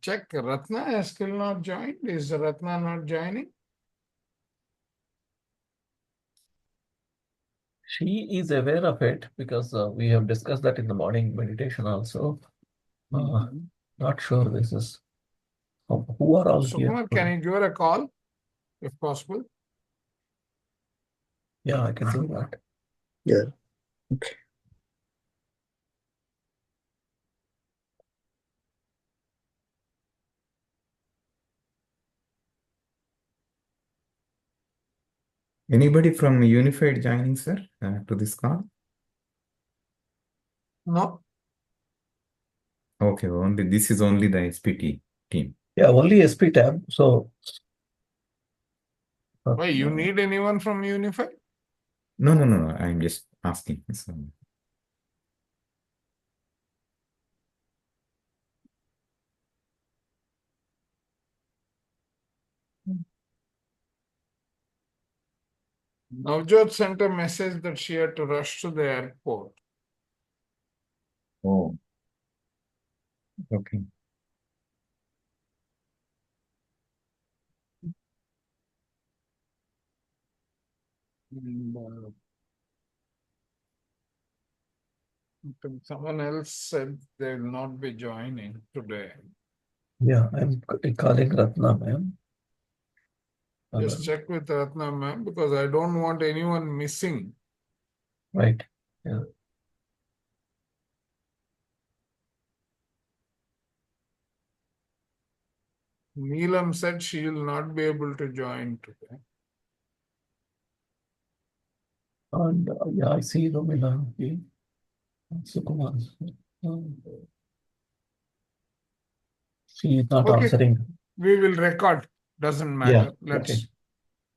Check, Ratna has still not joined. Is Ratna not joining? She is aware of it because we have discussed that in the morning meditation also. Not sure this is who are all here. Sukumar, can you give her a call if possible? Yeah, I can do that. Yeah. Okay. Anybody from Unified joining, sir, to this call? No. Okay, only this is only the SPT team. Yeah, only SP tab. So Why, you need anyone from Unified? No. I'm just asking. So, Navjot sent a message that she had to rush to the airport. oh, okay. And, someone else said they will not be joining today. yeah, I'm calling Ratna, ma'am. Just check with Ratna, ma'am, because I don't want anyone missing. Right. Yeah. Neelam said she will not be able to join today. And yeah, I see Romila. Okay. Sukumar. She is not Okay. answering. We will record. Doesn't matter. Yeah. Okay.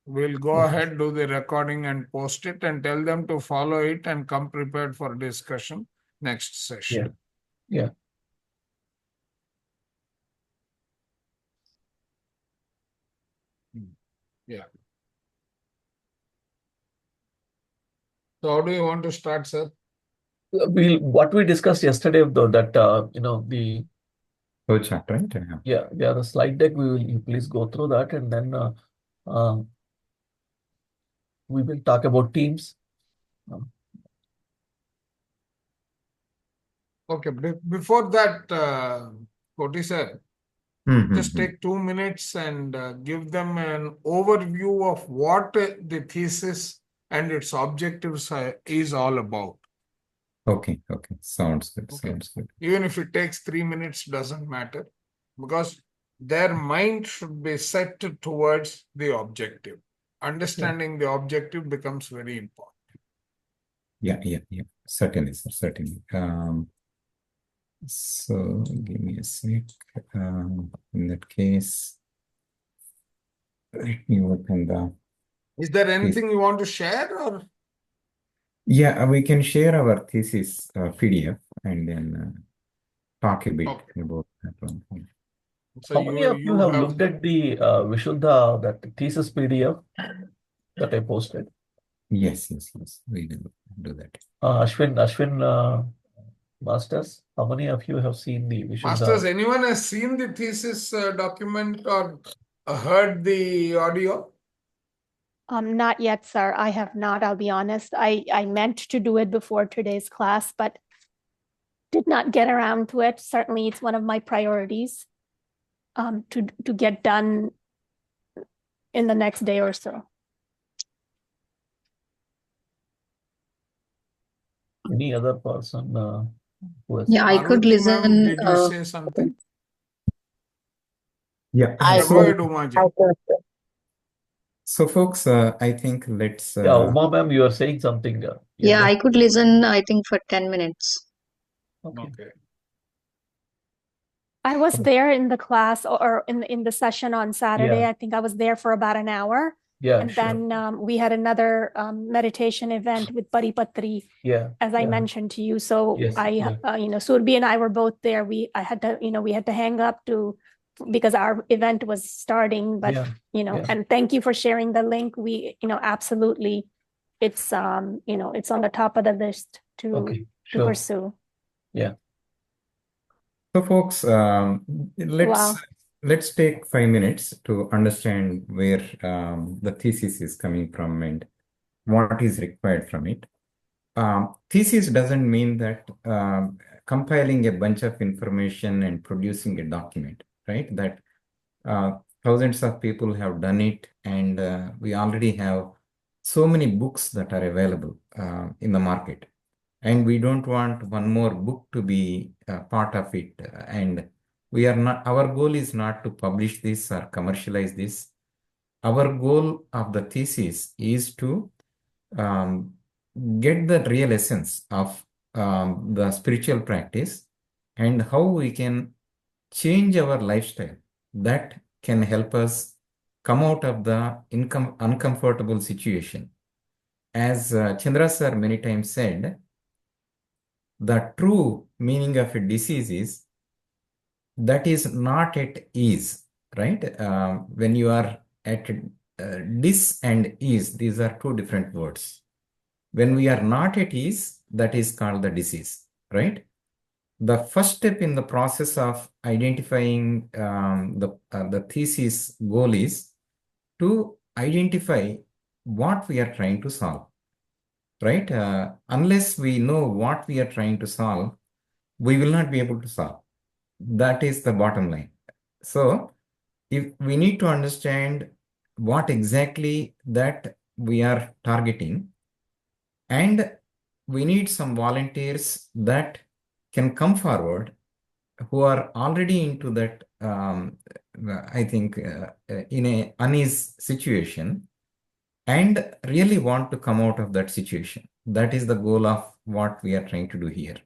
We'll go Okay. ahead, do the recording and post it and tell them to follow it and come prepared for discussion next session. Yeah. Yeah. So how do you want to start, sir? What we discussed yesterday, though, that the Oh, chat, right? the slide deck. You please go through that, and then we will talk about teams. Okay. Before that, Koti sir, just take 2 minutes and give them an overview of what the thesis and its objectives is all about. Okay. Sounds good. Okay. Sounds good. Even if it takes 3 minutes, doesn't matter, because their mind should be set towards the objective. Understanding the objective becomes very important. Yeah. Certainly, sir. Certainly. So give me a sec. In that case, let me open the. Is there anything you want to share, or? Yeah, we can share our thesis PDF and then talk a bit about that one. So How many of you have looked at the Vishuddha, that thesis PDF that I posted? Yes. We will do that. Ashwin Masters, how many of you have seen the Vishuddha? Masters, anyone has seen the thesis document or heard the audio? Not yet, sir. I have not, I'll be honest. I meant to do it before today's class, but did not get around to it. Certainly, it's one of my priorities to get done in the next day or so. Any other person who has? Yeah, I could Parvati ma'am, listen. did you say something? Yeah. Go ahead, Umaji. So folks, I think let's. Yeah, Uma ma'am, you are saying something. Yeah, I could listen, I think, for 10 minutes. Okay. I was there in the class or in the session on Saturday. I think I was there for about an hour. Yeah, and then we had another meditation event with Buddy Patri, as I mentioned to you. So Surbi and I were both there. We had to hang up because our event was starting, but and thank you for sharing the link. We, absolutely, it's it's on the top of the list to pursue. Yeah. So, folks, Wow. let's take 5 minutes to understand where the thesis is coming from and what is required from it. Thesis doesn't mean that compiling a bunch of information and producing a document, right? That thousands of people have done it, and we already have so many books that are available in the market. And we don't want one more book to be part of it. And we are not, our goal is not to publish this or commercialize this. Our goal of the thesis is to um, get the real essence of the spiritual practice and how we can change our lifestyle that can help us come out of the uncomfortable situation. As Chandra sir many times said, the true meaning of a disease is that is not at ease, right? When you are at dis and ease, these are two different words. When we are not at ease, that is called the disease, right? The first step in the process of identifying the thesis goal is to identify what we are trying to solve, right? Unless we know what we are trying to solve, we will not be able to solve. That is the bottom line. So, if we need to understand what exactly that we are targeting, and we need some volunteers that can come forward who are already into that, I think, in a unease situation and really want to come out of that situation. That is the goal of what we are trying to do here.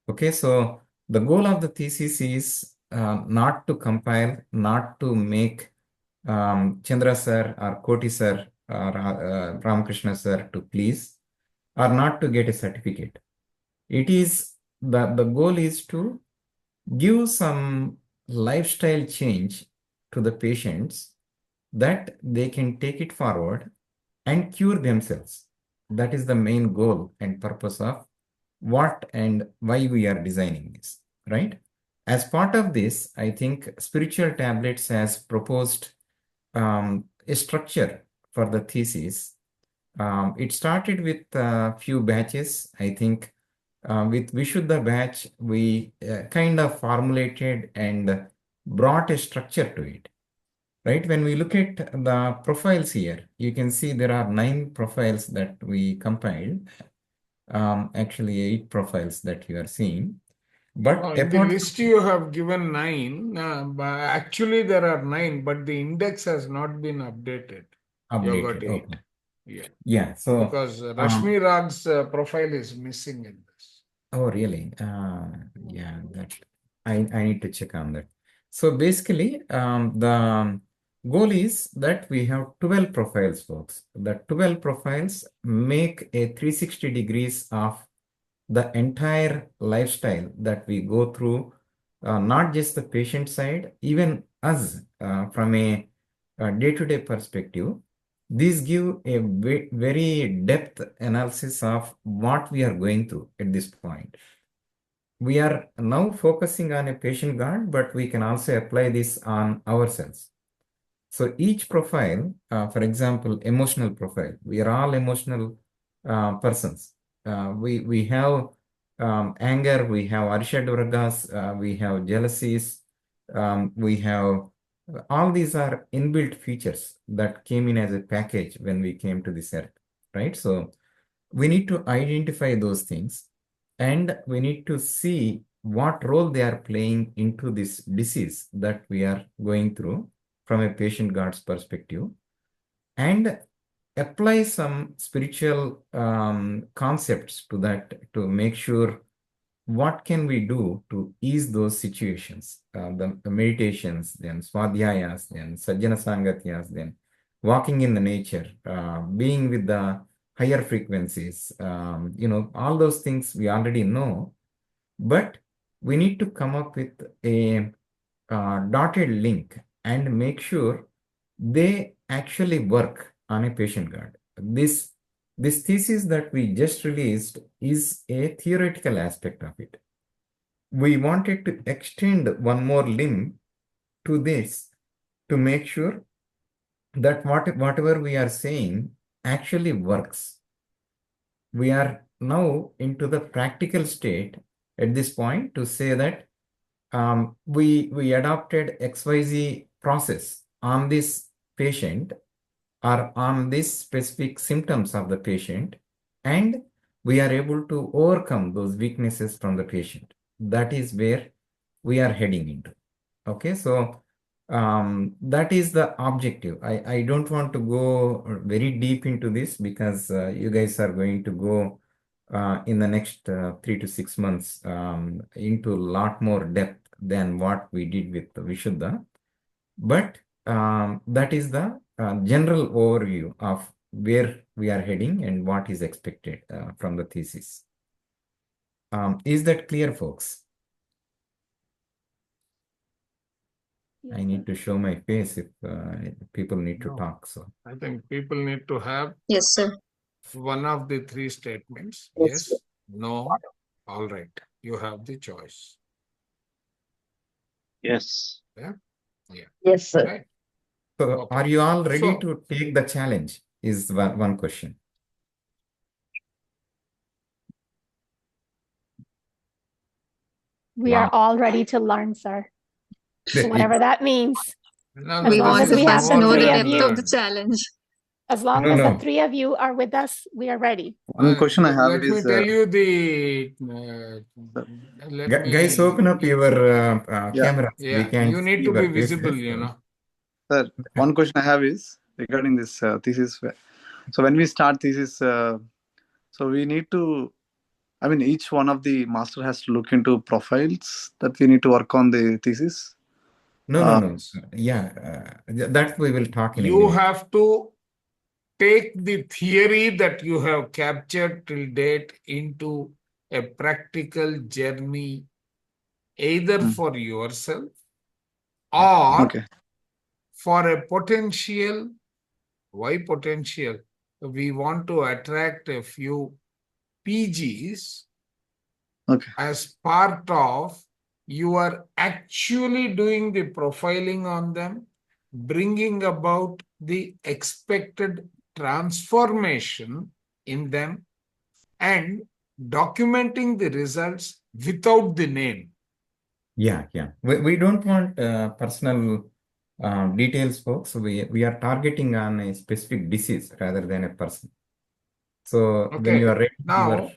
Okay, so the goal of the thesis is not to compile, not to make Chandra sir or Koti sir or Ramakrishna sir to please, or not to get a certificate. It is the goal is to give some lifestyle change to the patients that they can take it forward and cure themselves. That is the main goal and purpose of what and why we are designing this, right? As part of this, I think Spiritual Tablets has proposed a structure for the thesis. It started with a few batches. I think with Vishuddha batch, we kind of formulated and brought a structure to it, right? When we look at the profiles here, you can see there are 9 profiles that we compiled. Actually 8 profiles that you are seeing. But in the list you have given 9. But actually, there are 9, but the index has not been updated. You got 8. Okay. Yeah. Yeah. So because Rashmi Rag's profile is missing in this. Oh, really? Yeah, that I need to check on that. So basically, the goal is that we have 12 profiles, folks. The 12 profiles make a 360 degrees of the entire lifestyle that we go through, not just the patient side, even us from a day-to-day perspective. These give a very depth analysis of what we are going through at this point. We are now focusing on a patient guard, but we can also apply this on ourselves. So each profile, for example, emotional profile, we are all emotional persons. We have anger, we have Arshad Vargas, we have jealousies, we have all these are inbuilt features that came in as a package when we came to this earth, right? So we need to identify those things and we need to see what role they are playing into this disease that we are going through from a patient guard's perspective, and apply some spiritual concepts to that to make sure what can we do to ease those situations, the meditations, then swadhyayas, then sajjana sangatyas, then walking in the nature, being with the higher frequencies, all those things we already know, but we need to come up with a dotted link and make sure they actually work on a patient guard. This thesis that we just released is a theoretical aspect of it. we wanted to extend one more limb to this to make sure that whatever we are saying actually works. We are now into the practical state at this point to say that we adopted XYZ process on this patient or on these specific symptoms of the patient, and we are able to overcome those weaknesses from the patient. That is where we are heading into. Okay, so that is the objective. I don't want to go very deep into this because you guys are going to go in the next 3 to 6 months into a lot more depth than what we did with Vishuddha. But that is the general overview of where we are heading and what is expected from the thesis. Is that clear, folks? I need to show my face if people need to talk. So I think people need to have Yes, sir. one of the three statements. Yes, no, all right. You have the choice. Yes. Yeah. Yes, sir. Right. So Okay. are you all ready So- to take the challenge? Is one question. We Wow. are all ready to learn, sir. Great. Whatever that means. No, We long want as to we have the know the three of depth you. of the challenge. As long No, as the no. three of you are with us, we are ready. One question I have let me is, tell you the. Guys, open up your cameras. We Yeah, can you need see to be your faces. visible, you know. sir, one question I have is regarding this thesis. So when we start thesis, so we need to, I mean, each one of the master has to look into profiles that we need to work on the thesis. No. Yeah, that we will talk in a You minute. have to take the theory that you have captured till date into a practical journey, either for yourself or Okay. for a potential. Why potential? We want to attract a few PGs Okay. as part of you are actually doing the profiling on them, bringing about the expected transformation in them, and documenting the results without the name. Yeah. We don't want personal details, folks. We are targeting on a specific disease rather than a person. So when you are ready, now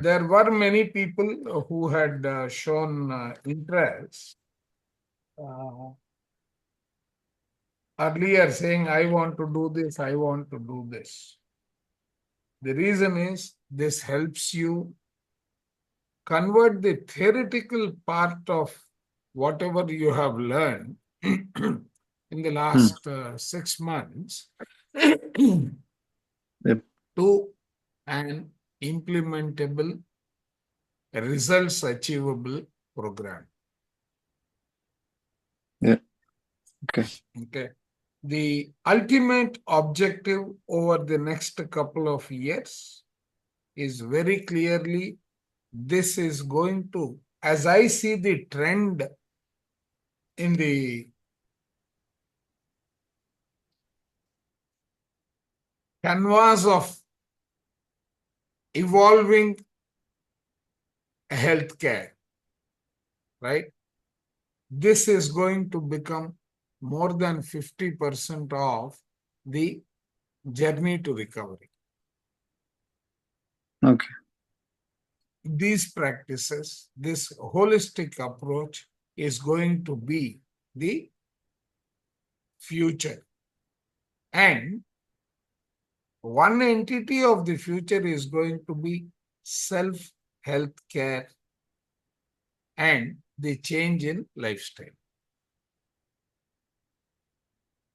there were many people who had shown interest earlier, saying, I want to do this, I want to do this. The reason is this helps you convert the theoretical part of whatever you have learned in the last 6 months to an implementable, results achievable program. Yeah. Okay. The ultimate objective over the next couple of years is very clearly this is going to, as I see the trend in the canvas of evolving healthcare, right? This is going to become more than 50% of the journey to recovery. Okay. These practices, this holistic approach is going to be the future. And one entity of the future is going to be self-health care and the change in lifestyle.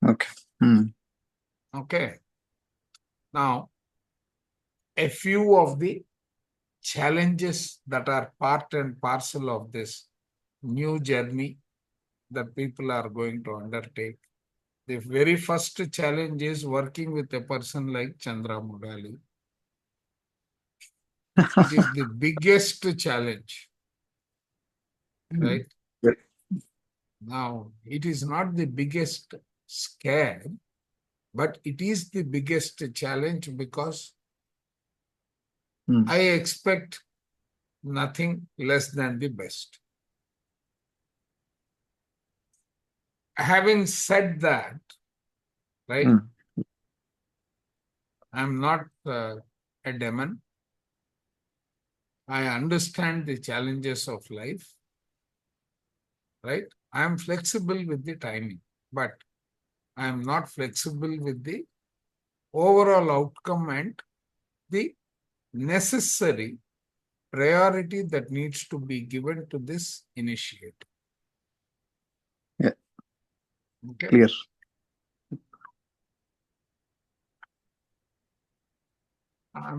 Okay. Okay. Now, a few of the challenges that are part and parcel of this new journey that people are going to undertake. The very first challenge is working with a person like Chandra Mugali. It is the biggest challenge. right? Yeah. Now, it is not the biggest scare, but it is the biggest challenge because I expect nothing less than the best. Having said that, right, I'm not a demon. I understand the challenges of life, right? I'm flexible with the timing, but I'm not flexible with the overall outcome and the necessary priority that needs to be given to this initiative. Yeah. Okay. Clear.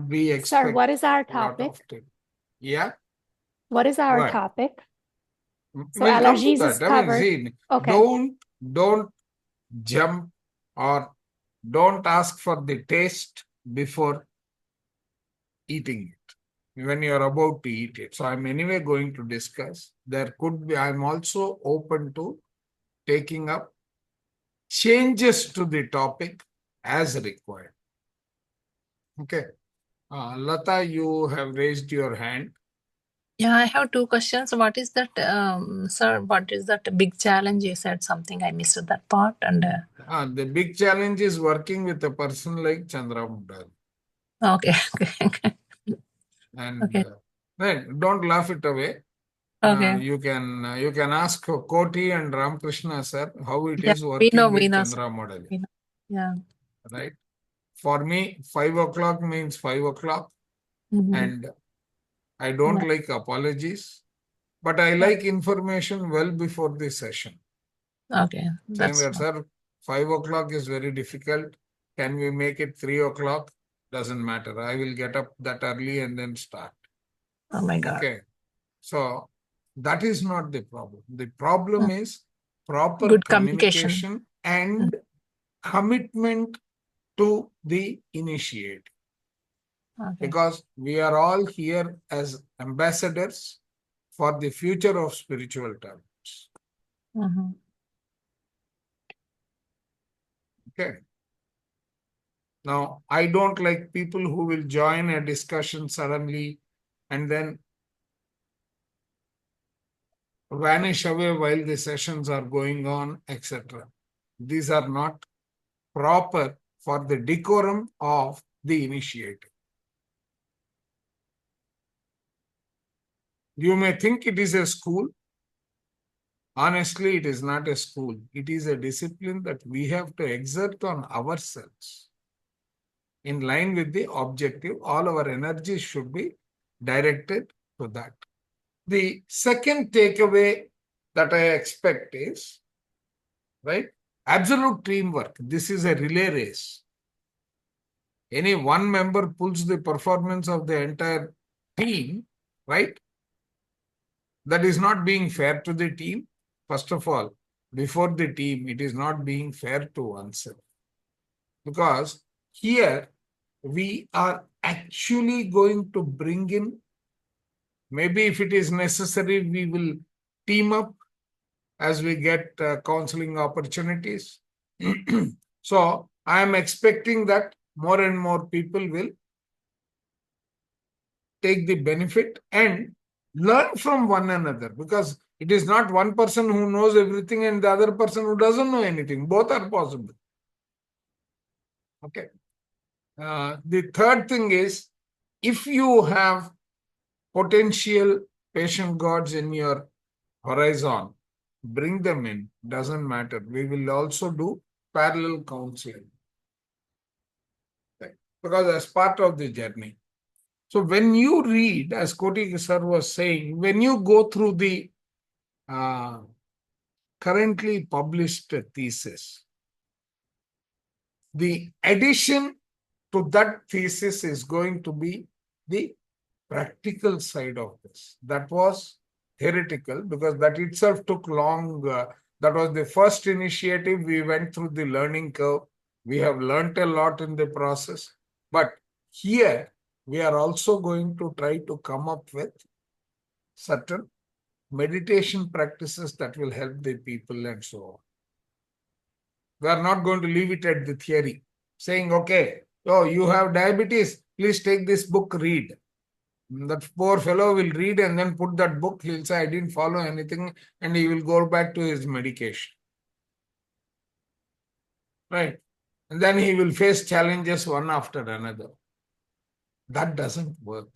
We expect Sir, what is our a lot topic? of time. Yeah. What is our Right. topic? So We'll come to allergies that. is I mean, covered. see, Okay. don't jump or don't ask for the taste before eating it when you're about to eat it. So I'm anyway going to discuss. There could be, I'm also open to taking up changes to the topic as required. Okay. Lata, you have raised your hand. Yeah, I have two questions. What is that, sir? What is that big challenge? You said something. I missed that part. And The big challenge is working with a person like Chandra Mudal. okay, And okay, don't laugh it away. okay. You can ask Koti and Ramakrishna sir how it Yeah, is we working with know, Chandra Model. Yeah. Right. For me, 5 o'clock means 5 o'clock. And I don't like apologies, but I like information well before the session. Okay, Saying that, sir, 5 o'clock is very difficult. Can we make it 3 o'clock? Doesn't matter. I will get up that early and then start. Oh my God. Okay. So that is not the problem. The problem is proper Good communication and commitment to the initiative. Okay. Because we are all here as ambassadors for the future of spiritual talents. Okay. Now, I don't like people who will join a discussion suddenly and then vanish away while the sessions are going on, etc. These are not proper for the decorum of the initiative. You may think it is a school. Honestly, it is not a school. It is a discipline that we have to exert on ourselves. In line with the objective, all our energy should be directed to that. The second takeaway that I expect is, right, absolute teamwork. This is a relay race. Any one member pulls the performance of the entire team, right? That is not being fair to the team. First of all, before the team, it is not being fair to oneself. Because here, we are actually going to bring in, maybe if it is necessary, we will team up as we get counseling opportunities. So I am expecting that more and more people will take the benefit and learn from one another, because it is not one person who knows everything and the other person who doesn't know anything. Both are possible. Okay. The third thing is, if you have potential patient gods in your horizon, bring them in. Doesn't matter. We will also do parallel counseling. Okay. Because as part of the journey. So when you read, as Koti sir was saying, when you go through the currently published thesis, the addition to that thesis is going to be the practical side of this. That was theoretical because that itself took long. That was the first initiative. We went through the learning curve. We have learnt a lot in the process. But here, we are also going to try to come up with certain meditation practices that will help the people and so on. We are not going to leave it at the theory, saying, okay, oh, you have diabetes, please take this book, read. That poor fellow will read and then put that book, he'll say, I didn't follow anything, and he will go back to his medication. Right? And then he will face challenges one after another. That doesn't work.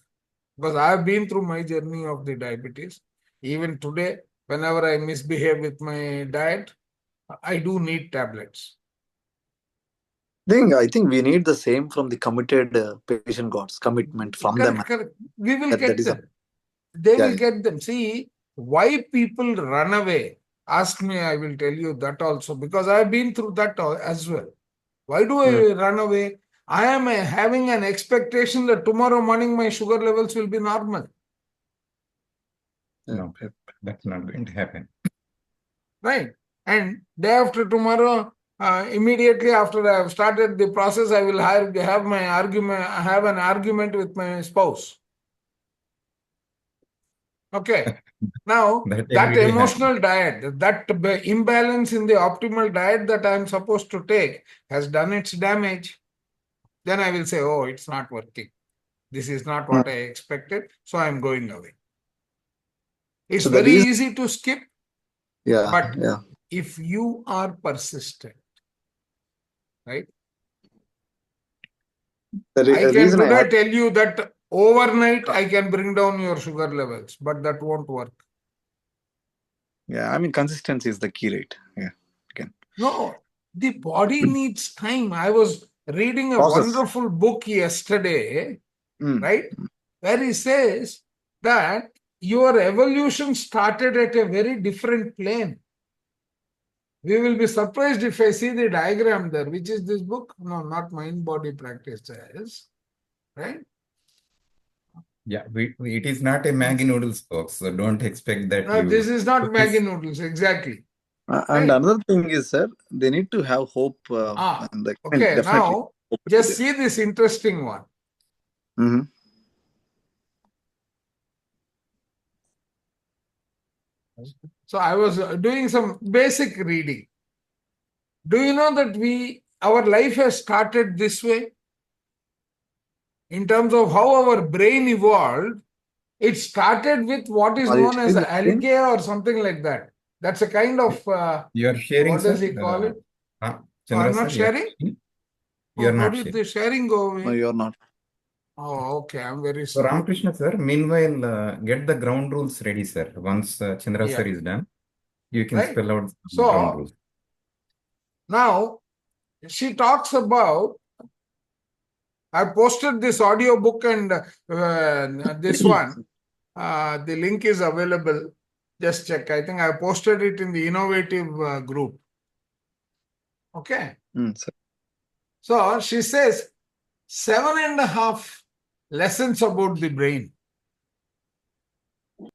Because I have been through my journey of the diabetes. Even today, whenever I misbehave with my diet, I do need tablets. I think we need the same from the committed patient gods, commitment from them. Correct. We will get them. They will get them. See, why people run away? Ask me, I will tell you that also. Because I have been through that as well. Why do I run away? I am having an expectation that tomorrow morning my sugar levels will be normal. No, that's not going to happen. Right. And day after tomorrow, immediately after I have started the process, I will have an argument with my spouse. Okay. Now, that emotional diet, that imbalance in the optimal diet that I am supposed to take has done its damage. Then I will say, oh, it's not working. This is not what I expected, so I am going away. It's very easy to skip, but if you are persistent, right? I can today tell you that overnight I can bring down your sugar levels, but that won't work. Yeah, I mean, consistency is the key, right? Yeah. Again. No, the body needs time. I was reading a wonderful book yesterday, right? Where he says that your evolution started at a very different plane. We will be surprised if I see the diagram there. Which is this book? No, not Mind-Body Practices, right? Yeah, it is not a Maggi noodles box, so don't expect that. No, this is not Maggi noodles, exactly. And another thing is, sir, they need to have hope. Okay, now just see this interesting one. So I was doing some basic reading. Do you know that our life has started this way? In terms of how our brain evolved, it started with what is known as algae or something like that. That's a kind of, you are sharing, what does he call it? I'm not sharing? You're not how sharing. Did the sharing go away? No, you're not. Oh, okay. I'm very So sorry. Ramakrishna sir, meanwhile, get the ground rules ready, sir. Once Chandra sir is done, you can spell out the ground rules. Now, she talks about, I posted this audio book and this one, the link is available. Just check. I think I posted it in the innovative group. Okay. So she says 7.5 lessons about the brain. So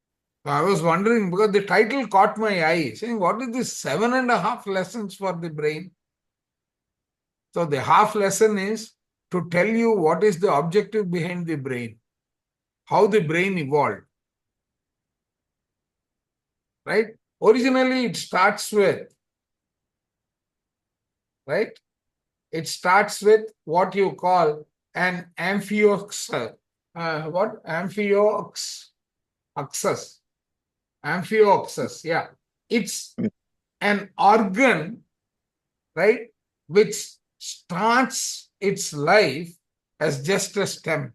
I was wondering because the title caught my eye, saying, what is this 7.5 lessons for the brain? So the half lesson is to tell you what is the objective behind the brain, how the brain evolved. Right? Originally, it starts with, right? It starts with what you call an amphioxus. What? Amphioxus. Amphioxus, yeah. It's an organ, right, which starts its life as just a stem,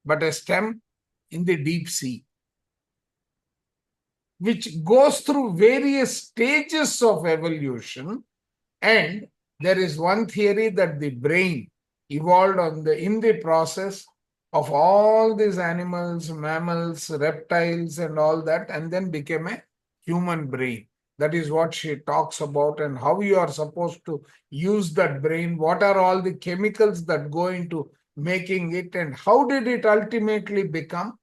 but a stem in the deep sea, which goes through various stages of evolution. And there is one theory that the brain evolved in the process of all these animals, mammals, reptiles, and all that, and then became a human brain. That is what she talks about, and how you are supposed to use that brain. What are all the chemicals that go into making it, and how did it ultimately become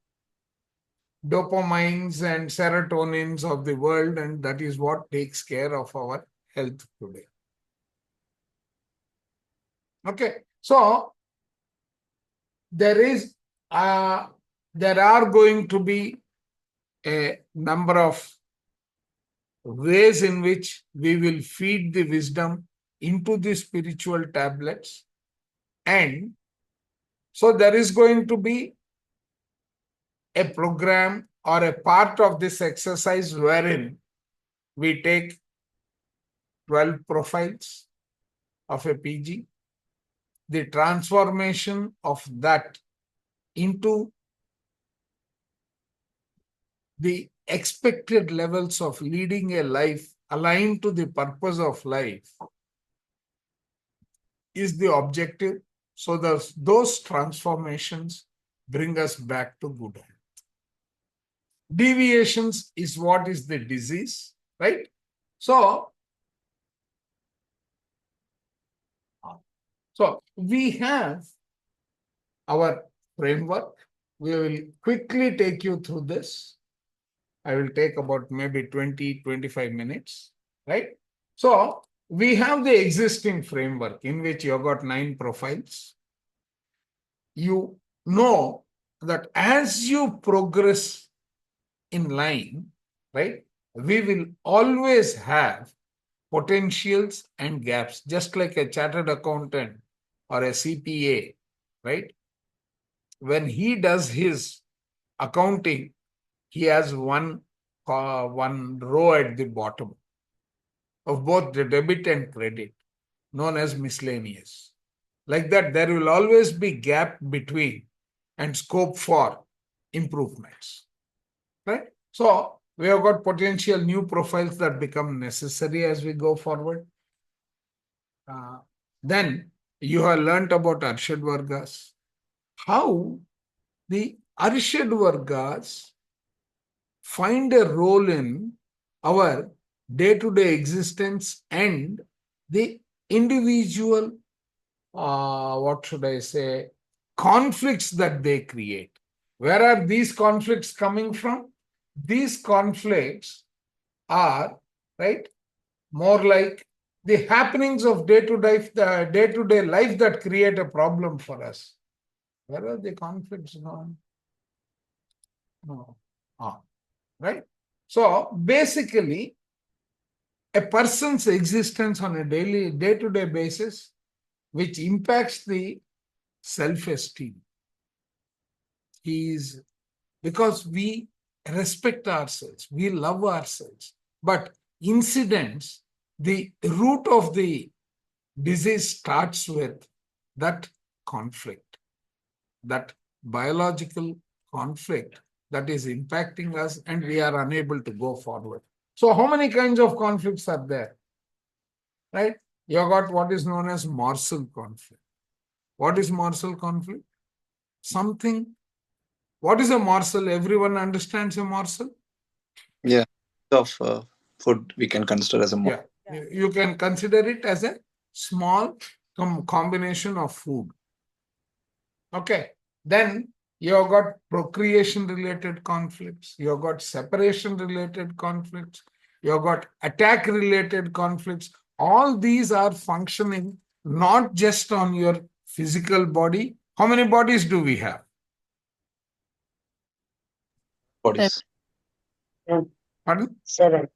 dopamines and serotonins of the world, and that is what takes care of our health today. Okay, so there are going to be a number of ways in which we will feed the wisdom into the spiritual tablets. And so there is going to be a program or a part of this exercise wherein we take 12 profiles of a PG, the transformation of that into the expected levels of leading a life aligned to the purpose of life is the objective. So those transformations bring us back to good health. Deviations is what is the disease, right? So we have our framework. We will quickly take you through this. I will take about maybe 20-25 minutes, right? So we have the existing framework in which you have got 9 profiles. You know that as you progress in line, right, we will always have potentials and gaps, just like a chartered accountant or a CPA, right? When he does his accounting, he has one row at the bottom of both the debit and credit, known as miscellaneous. Like that, there will always be gap between and scope for improvements, right? So we have got potential new profiles that become necessary as we go forward. Then you have learnt about Arshad Vargas, how the Arshad Vargas find a role in our day-to-day existence and the individual, what should I say, conflicts that they create. Where are these conflicts coming from? These conflicts are, right, more like the happenings of day-to-day life that create a problem for us. Where are the conflicts gone? No. Right? So basically, a person's existence on a day-to-day basis, which impacts the self-esteem, is because we respect ourselves, we love ourselves, but incidents, the root of the disease starts with that conflict, that biological conflict that is impacting us, and we are unable to go forward. So how many kinds of conflicts are there? Right? You have got what is known as morsel conflict. What is morsel conflict? Something. What is a morsel? Everyone understands a morsel? Yeah. Of food we can consider as a morsel. Yeah. You can consider it as a small combination of food. Okay. Then you have got procreation-related conflicts. You have got separation-related conflicts. You have got attack-related conflicts. All these are functioning not just on your physical body. How many bodies do we have? Bodies. Pardon? 7.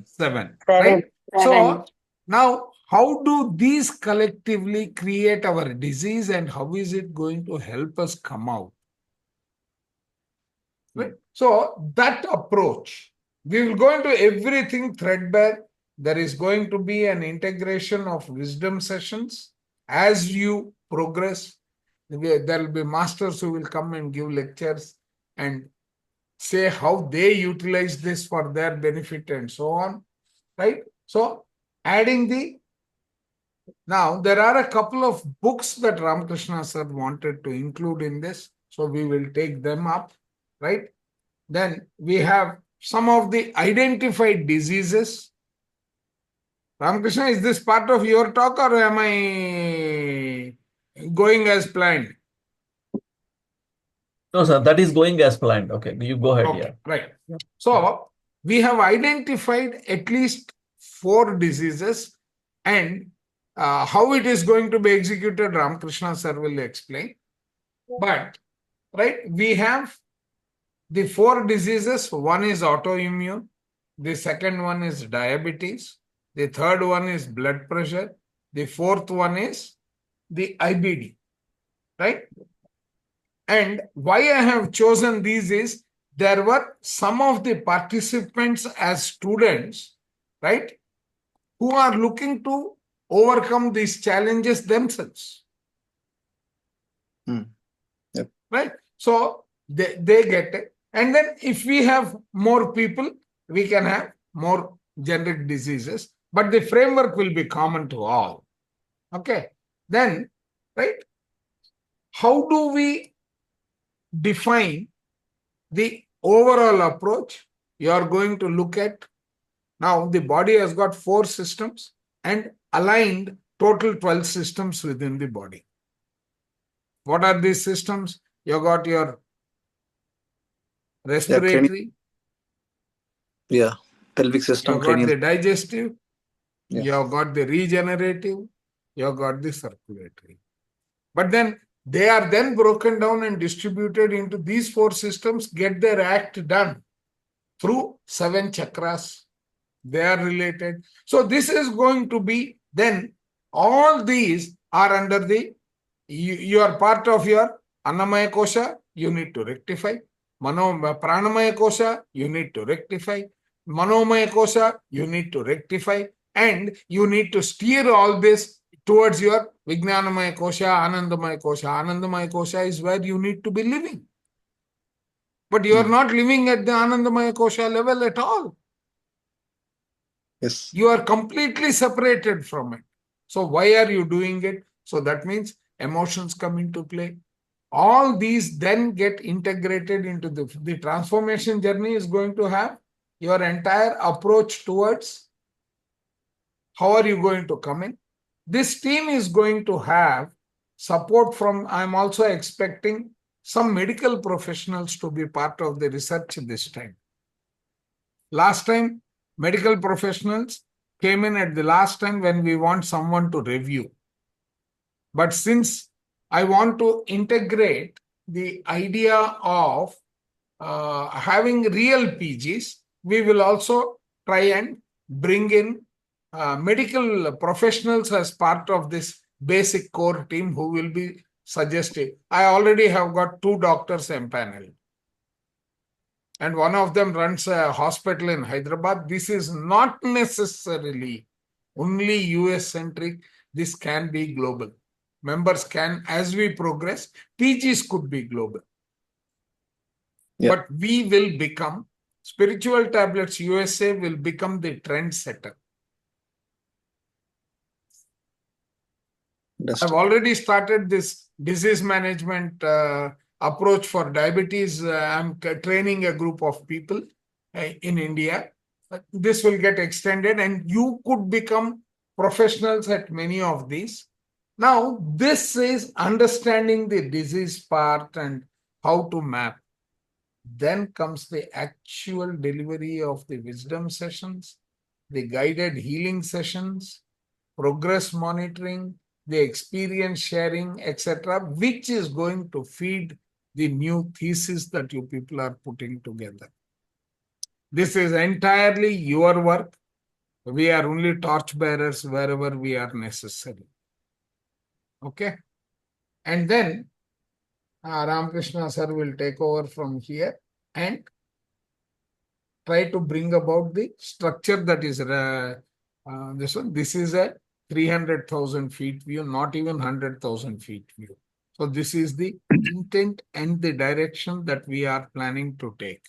7. Right? So now, how do these collectively create our disease, and how is it going to help us come out? Right? So that approach, we will go into everything threadbare. There is going to be an integration of wisdom sessions. As you progress, there will be masters who will come and give lectures and say how they utilize this for their benefit and so on. Right? So now there are a couple of books that Ramakrishna sir wanted to include in this. So we will take them up. Right? Then we have some of the identified diseases. Ramakrishna, is this part of your talk or am I going as planned? No, sir, that is going as planned. Okay, you go ahead. Okay, yeah. right. So we have identified at least 4 diseases, and how it is going to be executed, Ramakrishna sir will explain. But, right, we have The 4 diseases, one is autoimmune, the second one is diabetes, the third one is blood pressure, the fourth one is the IBD, right? And why I have chosen these is there were some of the participants as students, right, who are looking to overcome these challenges themselves. Yep. Right? So they get it. And then if we have more people, we can have more generic diseases, but the framework will be common to all. Okay. Then, right, how do we define the overall approach? You are going to look at, now the body has got 4 systems and aligned total 12 systems within the body. What are these systems? You got your respiratory. Yeah, pelvic system. You got the digestive. Yeah. You got the regenerative. You got the circulatory. But then they are then broken down and distributed into these 4 systems, get their act done through 7 chakras. They are related. So this is going to be then all these are under the, you are part of your Annamaya Kosha, you need to rectify. Pranamaya Kosha, you need to rectify. Manomaya Kosha, you need to rectify. And you need to steer all this towards your Vijnanamaya Kosha, Anandamaya Kosha. Anandamaya Kosha is where you need to be living. But you are not living at the Anandamaya Kosha level at all. Yes. You are completely separated from it. So why are you doing it? So that means emotions come into play. All these then get integrated into the transformation journey is going to have your entire approach towards how are you going to come in. This team is going to have support from, I'm also expecting some medical professionals to be part of the research this time. Last time, medical professionals came in at the last time when we want someone to review. But since I want to integrate the idea of having real PGs, we will also try and bring in medical professionals as part of this basic core team who will be suggestive. I already have got 2 doctors empaneled. And one of them runs a hospital in Hyderabad. This is not necessarily only US-centric. This can be global. Members can, as we progress, PGs could be global. Yep. But we will become, Spiritual Tablets USA will become the trend setter. I've already started this disease management approach for diabetes. I'm training a group of people in India. This will get extended and you could become professionals at many of these. Now, this is understanding the disease part and how to map. Then comes the actual delivery of the wisdom sessions, the guided healing sessions, progress monitoring, the experience sharing, etc., which is going to feed the new thesis that you people are putting together. This is entirely your work. We are only torchbearers wherever we are necessary. Okay? And then Ramakrishna sir will take over from here and try to bring about the structure that is this one. This is a 300,000 feet view, not even 100,000 feet view. So this is the intent and the direction that we are planning to take.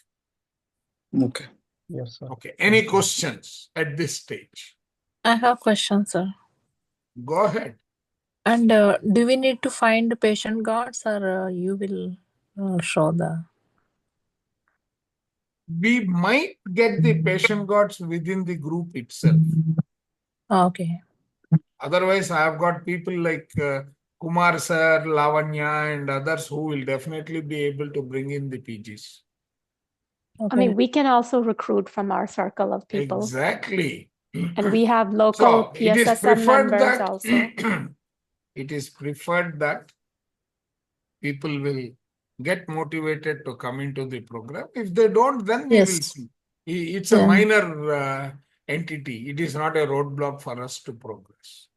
Okay. Yes, sir. Okay. Any questions at this stage? I have questions, sir. Go ahead. And do we need to find the patient gods or you will show the... We might get the patient gods within the group itself. Okay. Otherwise, I have got people like Kumar sir, Lavanya and others who will definitely be able to bring in the PGs. I mean, we can also recruit from our circle of people. Exactly. And we have local PSSM members also. It is preferred that people will get motivated to come into the program. If they don't, then we will Yes. see. It's a minor entity. It is not a roadblock for us to progress.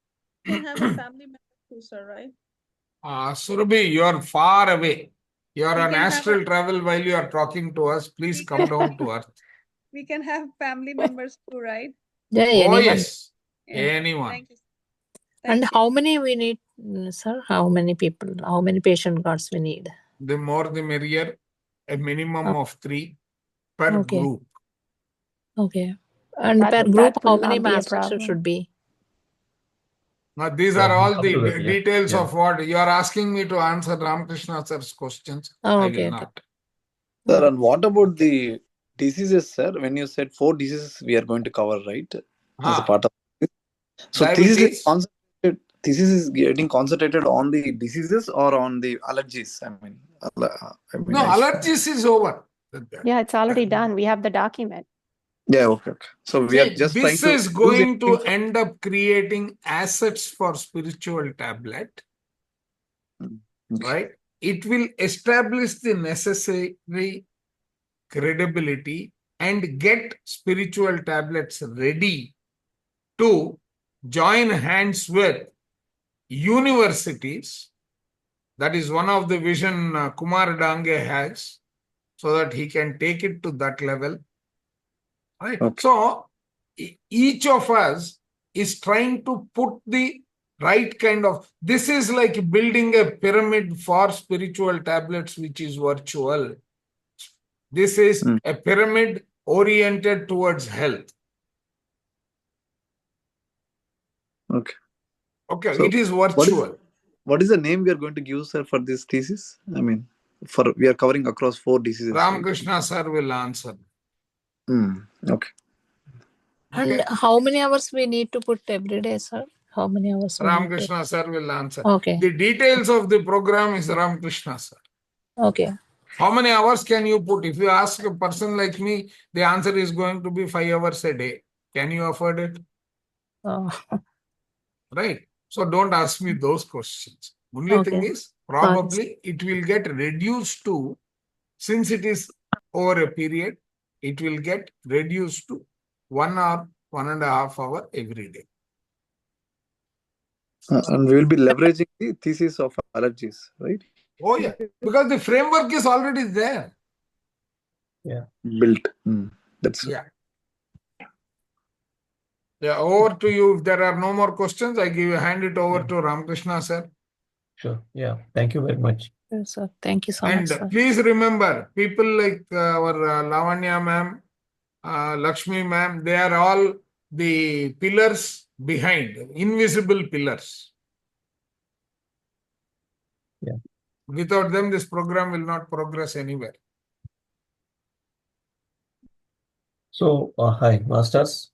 You can have a family member too, sir, right? Surabhi, you are far away. You are We on can have astral travel while you are talking to us. Please We come can- down to earth. We can have family members too, right? Yeah, Oh, anyone. yes. Yeah. Anyone. Thank you. And Thank you. how many we need, sir? How many people? How many patient cards we need? The more the merrier. A minimum of 3 per Okay. group. Okay. And That per would- group, that how would many not be a masters problem. should be? Now, these Yeah, are all come the to that, yeah. details Yeah. of what you are asking me to answer Ramakrishna sir's questions. Oh, I okay, will okay. not. Sir, and what about the diseases, sir? When you said 4 diseases we are going to cover, right? As a part of this. So Diabetes. thesis is getting concentrated on the diseases or on the allergies? No, allergies is over. Yeah, it's already done. We have the document. Yeah, okay. So we are See, just trying this to is use going to anything- end up creating assets for spiritual tablet, right? It will establish the necessary credibility and get spiritual tablets ready to join hands with universities. That is one of the vision Kumar Dange has, so that he can take it to that level. Right. Okay. So each of us is trying to put the right kind of, this is like building a pyramid for spiritual tablets, which is virtual. This is a pyramid oriented towards health. Okay. Okay, So it is virtual. What is the name we are going to give, sir, for this thesis? We are covering across 4 diseases. Ramakrishna sir will answer. Okay. And how many hours we need to put every day, sir? How many hours? Ramakrishna sir will answer. Okay. The details of the program is Ramakrishna sir. Okay. How many hours can you put? If you ask a person like me, the answer is going to be 5 hours a day. Can you afford it? Right. So don't ask me those questions. Only thing is, probably it will get reduced to, since it is over a period, it will get reduced to 1 hour, 1.5 hours every day. And we will be leveraging the thesis of allergies, right? Oh, yeah. Because the framework is already there. Yeah. Built. That's Yeah. Yeah, over to you. If there are no more questions, hand it over to Ramakrishna sir. Sure. Yeah. Thank you very much. Yes, sir. Thank you so And much, sir. please remember, people like our Lavanya ma'am, Lakshmi ma'am, they are all the pillars behind, invisible pillars. Yeah. Without them, this program will not progress anywhere. So, hi, masters.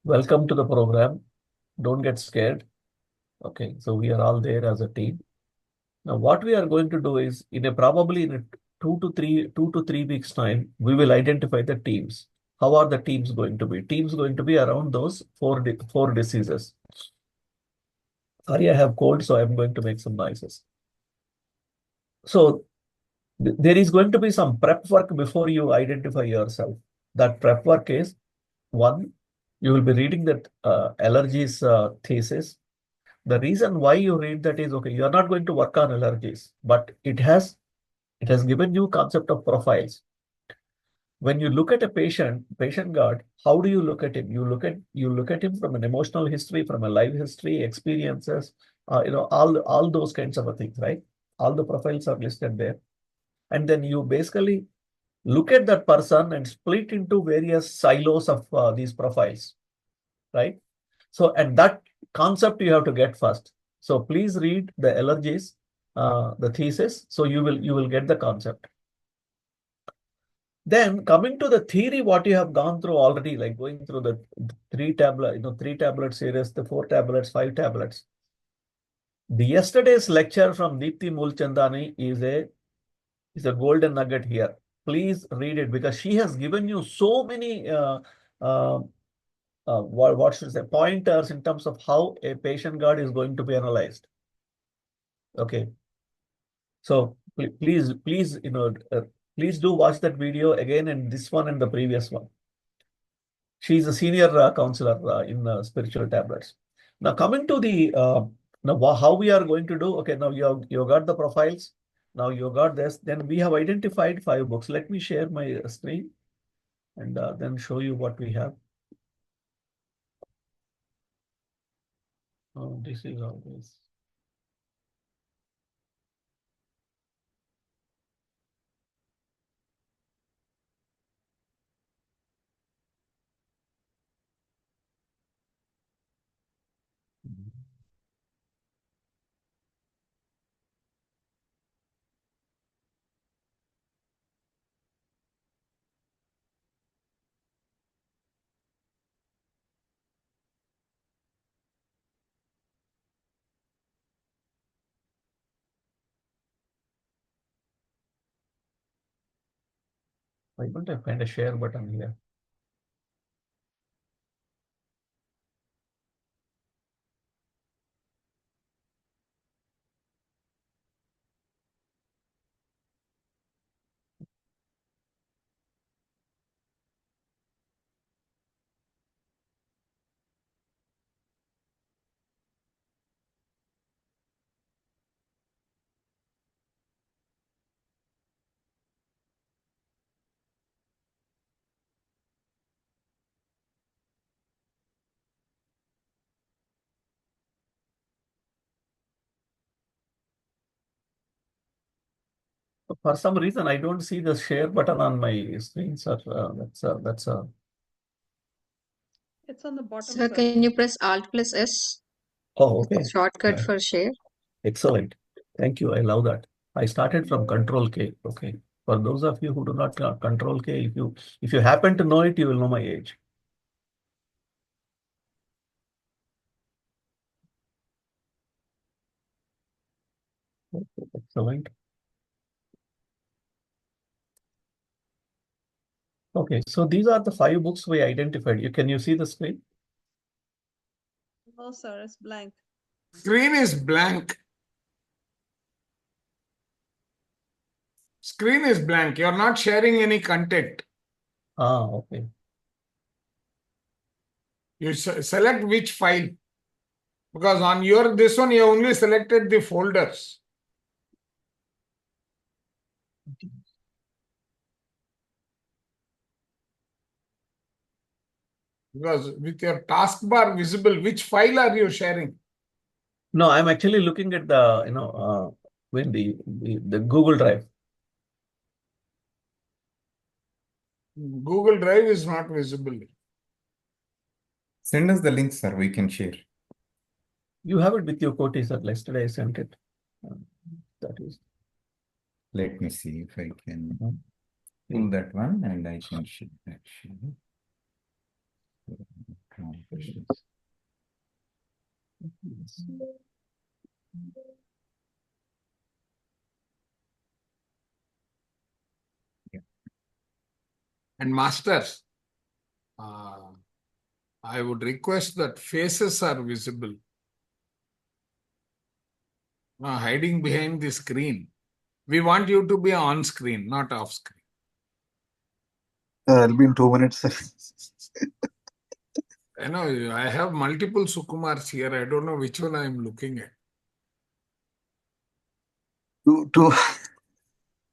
Welcome to the program. Don't get scared. Okay, so we are all there as a team. Now, what we are going to do is, probably in a 2 to 3 weeks time, we will identify the teams. How are the teams going to be? Teams going to be around those four diseases. Sorry, I have cold, so I'm going to make some noises. So there is going to be some prep work before you identify yourself. That prep work is, one, you will be reading that allergies thesis. The reason why you read that is, okay, you are not going to work on allergies, but it has given you concept of profiles. When you look at a patient guard, how do you look at him? You look at him from an emotional history, from a life history, experiences, all those kinds of things, right? All the profiles are listed there. And then you basically look at that person and split into various silos of these profiles, right? So, and that concept you have to get first. So please read the allergies, the thesis, so you will get the concept. Then coming to the theory, what you have gone through already, like going through the 3 tablet series, the 4 tablets, 5 tablets. The yesterday's lecture from Deepthi Mulchandani is a golden nugget here. Please read it, because she has given you so many what should I say, pointers in terms of how a patient guard is going to be analyzed. Okay. So please, please do watch that video again, and this one and the previous one. She's a senior counselor in spiritual tablets. Now coming to the now how we are going to do. Okay, now you got the profiles. Now you got this. Then we have identified 5 books. Let me share my screen and then show you what we have. Oh, this is all this. Why don't I find a share button here? For some reason, I don't see the share button on my screen, sir. That's It's on the bottom, Sir, sir. can you press Alt plus S? Oh, okay. Shortcut for share. Excellent. Thank you. I love that. I started from Control K. Okay. For those of you who do not Control K, if you happen to know it, you will know my age. Excellent. Okay, so these are the 5 books we identified. Can you see the screen? No, sir, it's blank. Screen is blank. Screen is blank. You're not sharing any content. Okay. You select which file. Because on this one, you only selected the folders. Because with your taskbar visible, which file are you sharing? No, I'm actually looking at the, when the Google Drive. Google Drive is not visible. Send us the link, sir. We can share. You have it with your Koti, sir. Yesterday I sent it. That is. Let me see if I can pull that one and I can share that. And masters, I would request that faces are visible. Hiding behind the screen. We want you to be on screen, not off screen. It'll be in 2 minutes. I know I have multiple Sukumars here. I don't know which one I'm looking at. Two.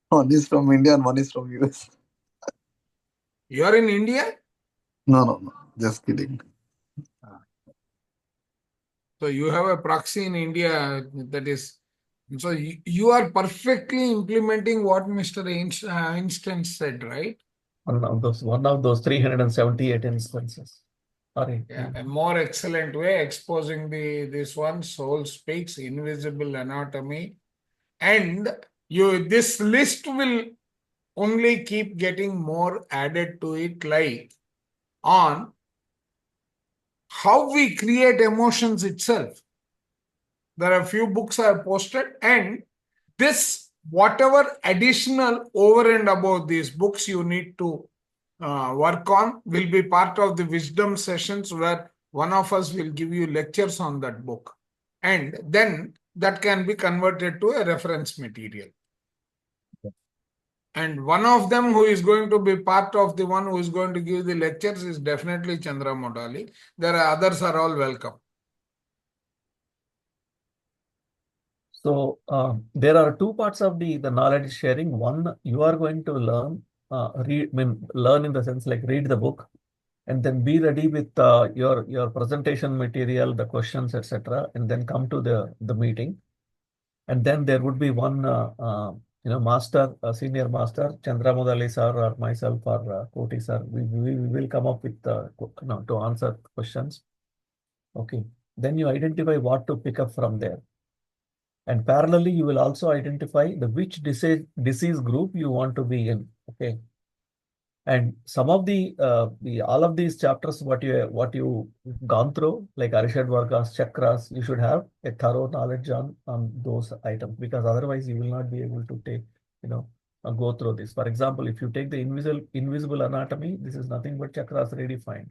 One is from India and one is from US. You're in India? No. Just kidding. So you have a proxy in India that is. So you are perfectly implementing what Mr. Einstein said, right? One of those 378 instances. Sorry. Yeah, a more excellent way, exposing this one, soul speaks, invisible anatomy. And this list will only keep getting more added to it, like on how we create emotions itself. There are a few books I have posted, and this, whatever additional over and above these books you need to work on, will be part of the wisdom sessions where one of us will give you lectures on that book. And then that can be converted to a reference material. And one of them who is going to be part of the one who is going to give the lectures is definitely Chandra Modali. There are others are all welcome. So there are two parts of the knowledge sharing. One, you are going to learn, learn in the sense like read the book, and then be ready with your presentation material, the questions, etc., and then come to the meeting. And then there would be one master, senior master, Chandra Modali sir or myself or Koti sir. We will come up with to answer questions. Okay. Then you identify what to pick up from there. And parallelly, you will also identify the which disease group you want to be in. Okay. And some of all of these chapters, what you gone through, like Arishad Vargas, chakras, you should have a thorough knowledge on those items, because otherwise you will not be able to take, go through this. For example, if you take the invisible anatomy, this is nothing but chakras redefined.